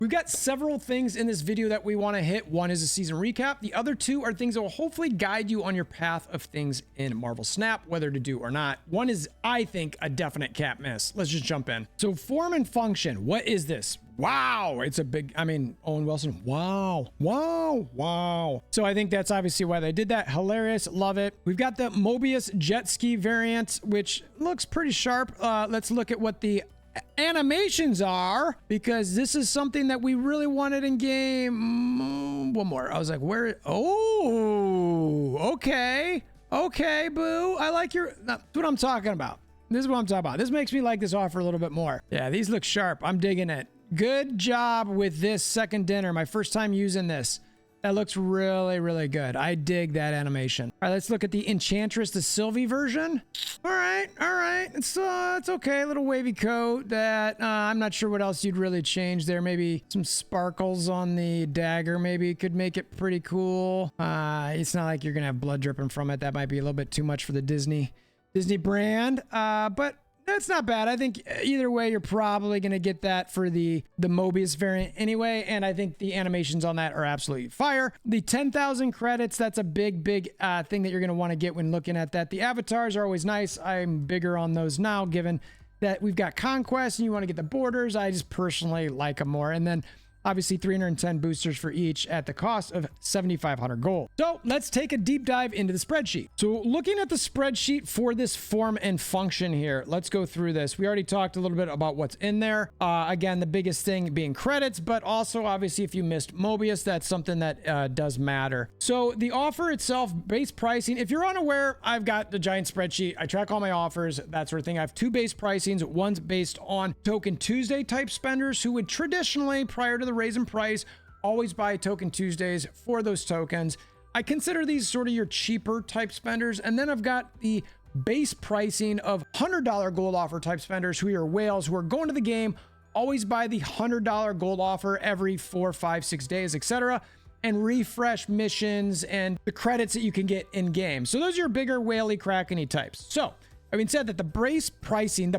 We've got several things in this video that we want to hit. One is a season recap. The other two are things that will hopefully guide you on your path of things in Marvel Snap, whether to do or not. One is, I think, a definite can't miss. Let's just jump in. So form and function. What is this? Wow, it's a big, I mean, Owen Wilson. Wow, wow, wow. So I think that's obviously why they did that. Hilarious, love it. We've got the Mobius jet ski variant, which looks pretty sharp. Let's look at what the animations are, because this is something that we really wanted in game. One more. I was like, where? Oh, okay. Okay, boo. I like your, that's what I'm talking about. This is what I'm talking about. This makes me like this offer a little bit more. Yeah, these look sharp. I'm digging it. Good job with this second dinner. My first time using this. That looks really, really good. I dig that animation. All right, let's look at the Enchantress, the Sylvie version. All right, all right. It's okay. A little wavy coat that I'm not sure what else you'd really change there. Maybe some sparkles on the dagger maybe could make it pretty cool. It's not like you're gonna have blood dripping from it. That might be a little bit too much for the Disney brand, but that's not bad. I think either way, you're probably going to get that for the Mobius variant anyway. And I think the animations on that are absolutely fire. The 10,000 credits, that's a big thing that you're going to want to get when looking at that. The avatars are always nice. I'm bigger on those now, given that we've got Conquest and you want to get the borders. I just personally like them more. And then obviously 310 boosters for each at the cost of 7,500 gold. So let's take a deep dive into the spreadsheet. So looking at the spreadsheet for this form and function here, let's go through this. We already talked a little bit about what's in there. Again, the biggest thing being credits, but also obviously if you missed Mobius, that's something that does matter. So the offer itself, base pricing, if you're unaware, I've got the giant spreadsheet. I track all my offers, that sort of thing. I have two base pricings. One's based on Token Tuesday type spenders who would traditionally, prior to the raise in price, always buy Token Tuesdays for those tokens. I consider these sort of your cheaper type spenders. And then I've got the base pricing of $100 gold offer type spenders who are whales who are going to the game, always buy the $100 gold offer every 4, 5, 6 days, etc., and refresh missions and the credits that you can get in game. So those are your bigger whaley krakeny types. So having said that, the brace pricing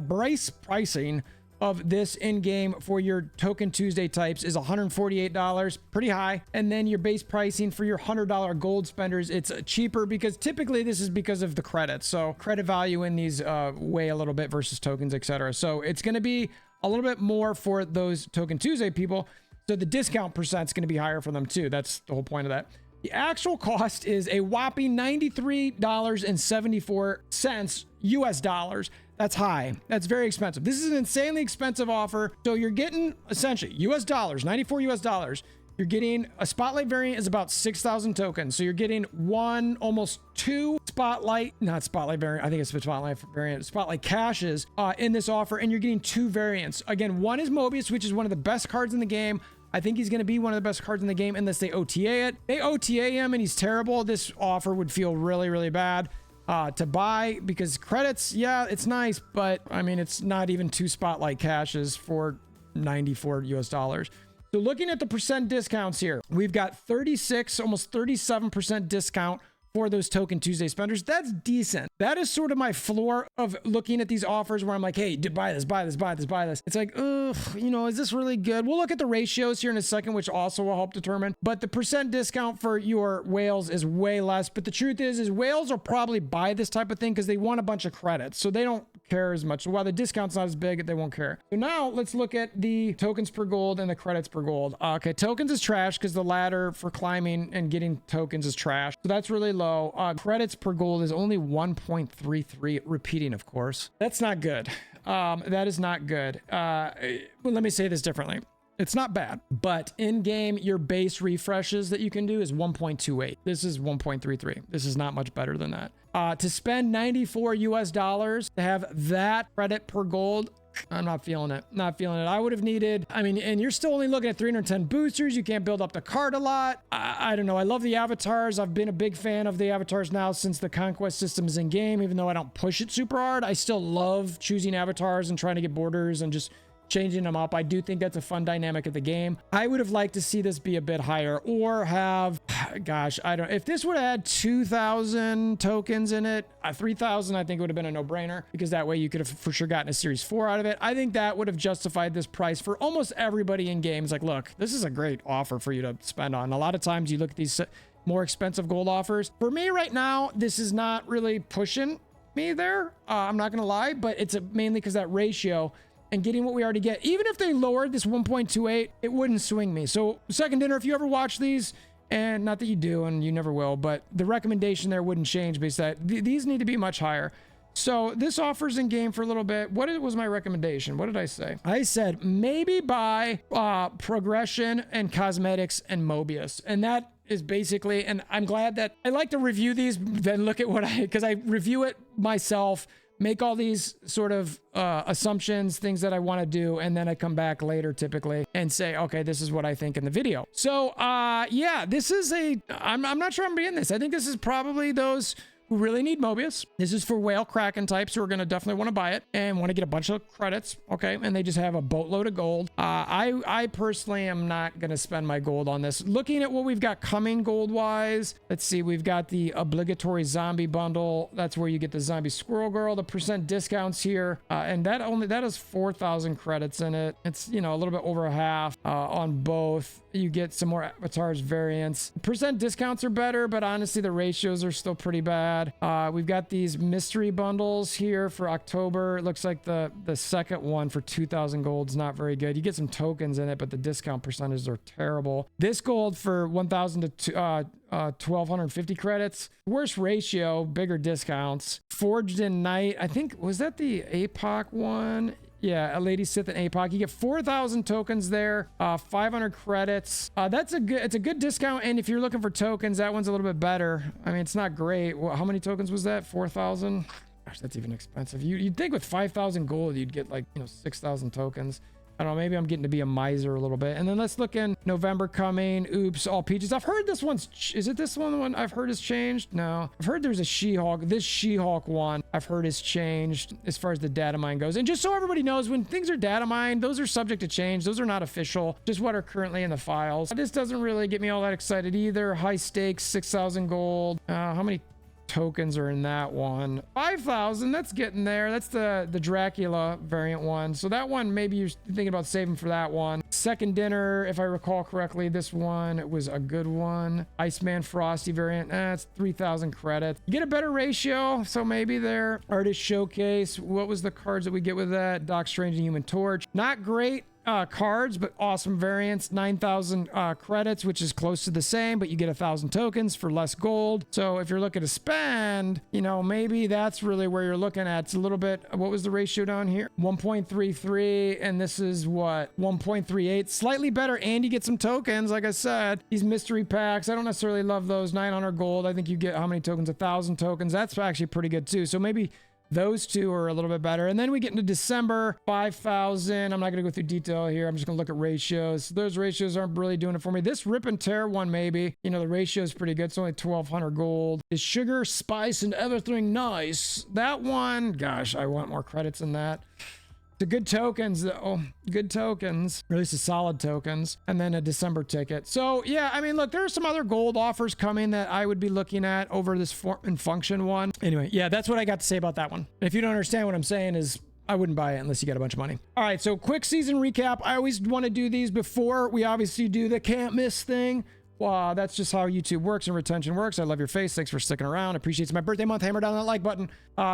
of this in-game for your Token Tuesday types is $148, pretty high. And then your base pricing for your $100 gold spenders, it's cheaper because typically this is because of the credits. So credit value in these weigh a little bit versus tokens, etc. So it's going to be a little bit more for those Token Tuesday people. So the discount percent is going to be higher for them too. That's the whole point of that. The actual cost is a whopping $93.74 US dollars. That's high. That's very expensive. This is an insanely expensive offer. So you're getting essentially US dollars, 94 US dollars. You're getting a Spotlight variant is about 6,000 tokens. So you're getting almost two Spotlight caches in this offer. And you're getting two variants. Again, one is Mobius, which is one of the best cards in the game. I think he's going to be one of the best cards in the game unless they OTA it. They OTA him and he's terrible. This offer would feel really, really bad to buy because credits, yeah, it's nice, but I mean, it's not even two Spotlight caches for 94 US dollars. So looking at the percent discounts here, we've got 36, almost 37% discount for those Token Tuesday spenders. That's decent. That is sort of my floor of looking at these offers where I'm like, hey, buy this, buy this, buy this, buy this. It's like, ugh, you know, is this really good? We'll look at the ratios here in a second, which also will help determine. But the percent discount for your whales is way less. But the truth is whales will probably buy this type of thing because they want a bunch of credits. So they don't care as much. So while the discount's not as big, they won't care. So now let's look at the tokens per gold and the credits per gold. Okay, tokens is trash because the ladder for climbing and getting tokens is trash. So that's really low. Credits per gold is only 1.33, repeating, of course. That's not good. That is not good. Well, let me say this differently. It's not bad, but in game, your base refreshes that you can do is 1.28. This is 1.33. This is not much better than that. To spend 94 US dollars to have that credit per gold, I'm not feeling it. Not feeling it. I would have needed, I mean, and you're still only looking at 310 boosters. You can't build up the card a lot. I don't know. I love the avatars. I've been a big fan of the avatars now since the conquest system is in game, even though I don't push it super hard. I still love choosing avatars and trying to get borders and just changing them up. I do think that's a fun dynamic of the game. I would have liked to see this be a bit higher or have, gosh, I don't, if this would have had 2,000 tokens in it, 3,000, I think it would have been a no-brainer, because that way you could have for sure gotten a series 4 out of it. I think that would have justified this price for almost everybody in games. Like, look, this is a great offer for you to spend on. A lot of times you look at these more expensive gold offers. For me right now, this is not really pushing me there. I'm not gonna lie, but it's mainly because that ratio and getting what we already get. Even if they lowered this 1.28, it wouldn't swing me. So second dinner, if you ever watch these, and not that you do and you never will, but the recommendation there wouldn't change because these need to be much higher. So this offers in game for a little bit. What was my recommendation? What did I say? I said maybe buy progression and cosmetics and Mobius. And that is basically, and I'm glad that I like to review these, then look at what because I review it myself, make all these sort of assumptions, things that I want to do, and then I come back later typically and say, okay, this is what I think in the video. So yeah, this is I'm not sure I'm being this. I think this is probably those who really need Mobius. This is for whale Kraken types who are going to definitely want to buy it and want to get a bunch of credits. Okay. And they just have a boatload of gold. I personally am not going to spend my gold on this. Looking at what we've got coming gold wise, let's see, we've got the obligatory zombie bundle. That's where you get the zombie squirrel girl, the % discounts here. And that has 4,000 credits in it. It's, you know, a little bit over a half on both. You get some more avatars variants. % discounts are better, but honestly, the ratios are still pretty bad. We've got these mystery bundles here for October. It looks like the second one for 2,000 gold is not very good. You get some tokens in it, but the discount percentages are terrible. This gold for 1,000 to 1,250 credits. Worse ratio, bigger discounts. Forged in Night. I think, was that the APOC one? Yeah, a Lady Sith and APOC. You get 4,000 tokens there, 500 credits. It's a good discount. And if you're looking for tokens, that one's a little bit better. I mean, it's not great. Well, how many tokens was that? 4,000? Gosh, that's even expensive. You'd think with 5,000 gold, you'd get like, 6,000 tokens. I don't know, maybe I'm getting to be a miser a little bit. And then let's look in November coming. Oops, all peaches. I've heard this one's, is it this one, the one I've heard has changed? No. I've heard there's a She-Hulk. This She-Hulk one I've heard has changed as far as the data mine goes. And just so everybody knows, when things are data mined, those are subject to change. Those are not official, just what are currently in the files. This doesn't really get me all that excited either. High stakes, 6,000 gold. How many tokens are in that one? 5,000. That's getting there. That's the Dracula variant one. So that one, maybe you're thinking about saving for that one. Second dinner, if I recall correctly, this one was a good one. Iceman Frosty variant. That's 3,000 credits. You get a better ratio, so maybe there. Artist Showcase. What was the cards that we get with that? Doc Strange and Human Torch. Not great cards, but awesome variants. 9,000 credits, which is close to the same, but you get 1,000 tokens for less gold. So if you're looking to spend, maybe that's really where you're looking at. It's a little bit, what was the ratio down here? 1.33, and this is what? 1.38. Slightly better, and you get some tokens. Like I said, these mystery packs, I don't necessarily love those. 900 gold. I think you get how many tokens? 1,000 tokens. That's actually pretty good too. So maybe those two are a little bit better. And then we get into December, 5,000. I'm not going to go through detail here. I'm just going to look at ratios. Those ratios aren't really doing it for me. This Rip and Tear one, maybe, the ratio is pretty good. It's only 1,200 gold. Is Sugar, Spice, and Everything Nice. That one, gosh, I want more credits than that. The good tokens, though. Good tokens. Or at least the solid tokens. And then a December ticket. So, yeah, I mean, look, there are some other gold offers coming that I would be looking at over this form and function one. Anyway, yeah, that's what I got to say about that one. And if you don't understand what I'm saying is, I wouldn't buy it unless you got a bunch of money. All right, so quick season recap. I always want to do these before we obviously do the can't miss thing. Wow, that's just how YouTube works and retention works. I love your face. Thanks for sticking around. Appreciate it's my birthday month. Hammer down that like button.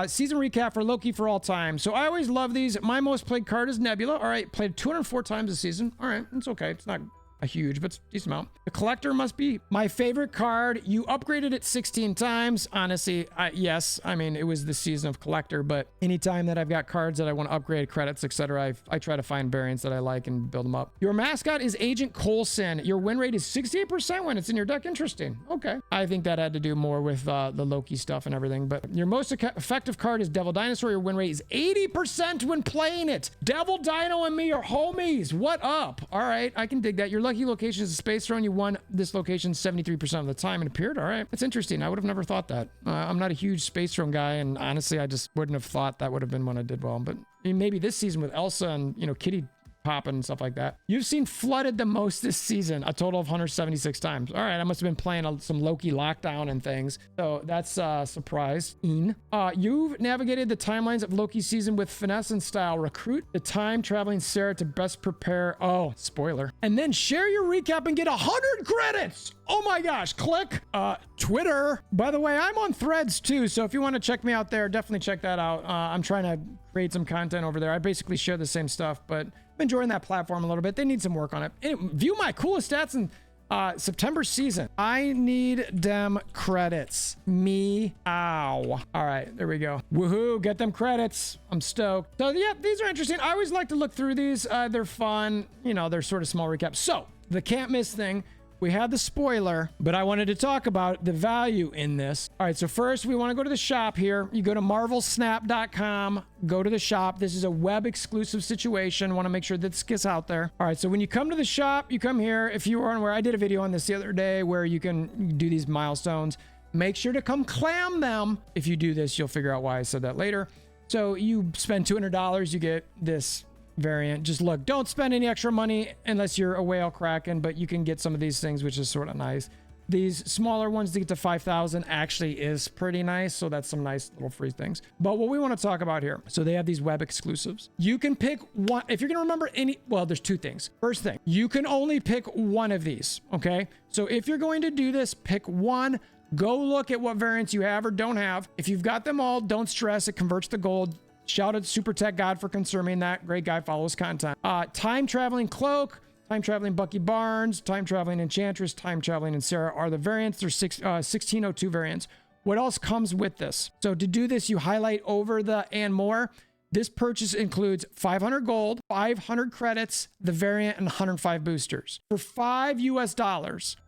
Season recap for Loki for all time. So I always love these. My most played card is Nebula. All right, played 204 times this season. All right, it's okay. It's not a huge, but decent amount. The Collector must be my favorite card. You upgraded it 16 times. Honestly, yes. I mean, it was the season of Collector, but anytime that I've got cards that I want to upgrade, credits, etc., I try to find variants that I like and build them up. Your mascot is Agent Coulson. Your win rate is 68% when it's in your deck. Interesting. Okay. I think that had to do more with the Loki stuff and everything, but your most effective card is Devil Dinosaur. Your win rate is 80% when playing it. Devil Dino and me are homies. What up? All right. I can dig that. Your lucky location is a space throne. You won this location 73% of the time and appeared. All right. That's interesting. I would have never thought that. I'm not a huge space throne guy, and honestly, I just wouldn't have thought that would have been when I did well. But maybe this season with Elsa and, Kitty popping and stuff like that. You've seen flooded the most this season, a total of 176 times. All right, I must have been playing some Loki lockdown and things. So that's a surprise. You've navigated the timelines of Loki season with finesse and style. Recruit the time traveling Sarah to best prepare. Oh, spoiler. And then share your recap and get 100 credits. Oh my gosh, click. Twitter. By the way, I'm on Threads too. So if you want to check me out there, definitely check that out. I'm trying to create some content over there. I basically share the same stuff, but I'm enjoying that platform a little bit. They need some work on it. Anyway, view my coolest stats in September season. I need them credits. Me. Ow. All right, there we go. Woohoo, get them credits. I'm stoked. So yeah, these are interesting. I always like to look through these. They're fun. You know, they're sort of small recaps. So the can't miss thing. We had the spoiler, but I wanted to talk about the value in this. All right, so first we want to go to the shop here. You go to marvelsnap.com, go to the shop. This is a web exclusive situation. Want to make sure that this gets out there. All right, so when you come to the shop, you come here. If you were unaware, I did a video on this the other day where you can do these milestones. Make sure to come clam them. If you do this, you'll figure out why I said that later. So you spend $200, you get this variant. Just look, don't spend any extra money unless you're a whale kraken, but you can get some of these things, which is sort of nice. These smaller ones to get to 5,000 actually is pretty nice. So that's some nice little free things. But what we want to talk about here, so they have these web exclusives. You can pick one. If you're going to remember any, well, there's two things. First thing, you can only pick one of these. Okay. So if you're going to do this, pick one. Go look at what variants you have or don't have. If you've got them all, don't stress. It converts to gold. Shout out to Super Tech God for confirming that. Great guy, follows content. Time Traveling Cloak, Time Traveling Bucky Barnes, Time Traveling Enchantress, Time Traveling and Sarah are the variants. There's 1602 variants. What else comes with this? So to do this, you highlight over the and more. This purchase includes 500 gold, 500 credits, the variant, and 105 boosters. For $5 US,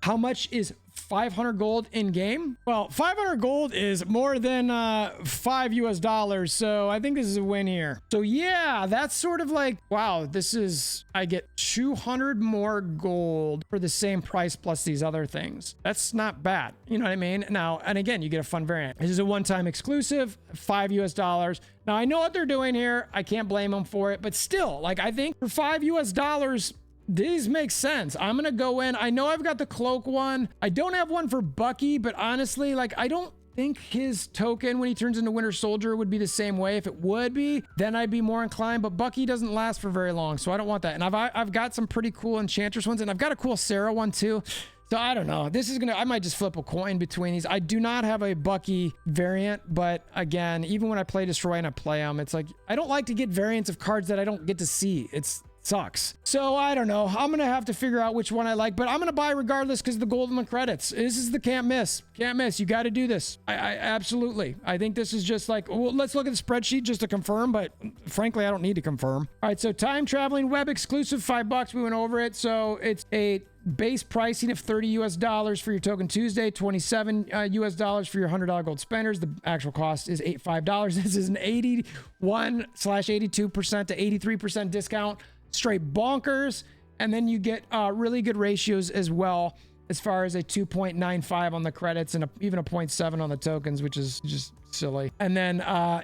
how much is 500 gold in game? Well, 500 gold is more than $5 US, so I think this is a win here. So yeah, that's sort of like, wow, this is, I get 200 more gold for the same price plus these other things. That's not bad. You know what I mean? Now, and again, you get a fun variant. This is a one-time exclusive, $5 US. Now, I know what they're doing here. I can't blame them for it, but still, like, I think for $5 US, these make sense. I'm going to go in. I know I've got the cloak one. I don't have one for Bucky, but honestly, like, I don't think his token when he turns into Winter Soldier would be the same way. If it would be, then I'd be more inclined, but Bucky doesn't last for very long, so I don't want that. And I've got some pretty cool Enchantress ones, and I've got a cool Sarah one too. So I don't know. This is going to, I might just flip a coin between these. I do not have a Bucky variant, but again, even when I play Destroy and I play them, it's like, I don't like to get variants of cards that I don't get to see. It's sucks. So I don't know. I'm gonna have to figure out which one I like, but I'm gonna buy regardless because the gold and the credits. This is the can't miss. Can't miss. You got to do this. I absolutely. I think this is just like, well, let's look at the spreadsheet just to confirm, but frankly, I don't need to confirm. All right, so Time Traveling web exclusive, $5. We went over it. So it's a base pricing of $30 US for your Token Tuesday, $27 US for your $100 gold spenders. The actual cost is $5. This is an 81/82% to 83% discount. Straight bonkers. And then you get really good ratios as well, as far as a 2.95 on the credits and even a 0.7 on the tokens, which is just silly. And then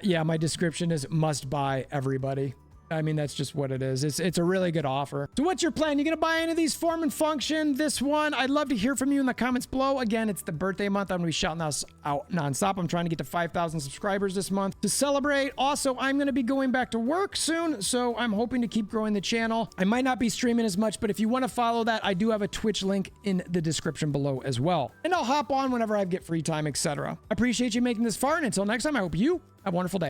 yeah, my description is must buy, everybody. I mean, that's just what it is. It's a really good offer. So what's your plan? You gonna buy any of these form and function? This one, I'd love to hear from you in the comments below. Again, it's the birthday month. I'm gonna be shouting us out nonstop. I'm trying to get to 5,000 subscribers this month to celebrate. Also, I'm gonna be going back to work soon, so I'm hoping to keep growing the channel. I might not be streaming as much, but if you want to follow that, I do have a Twitch link in the description below as well. And I'll hop on whenever I get free time, etc. I appreciate you making this far, and until next time, I hope you have a wonderful day.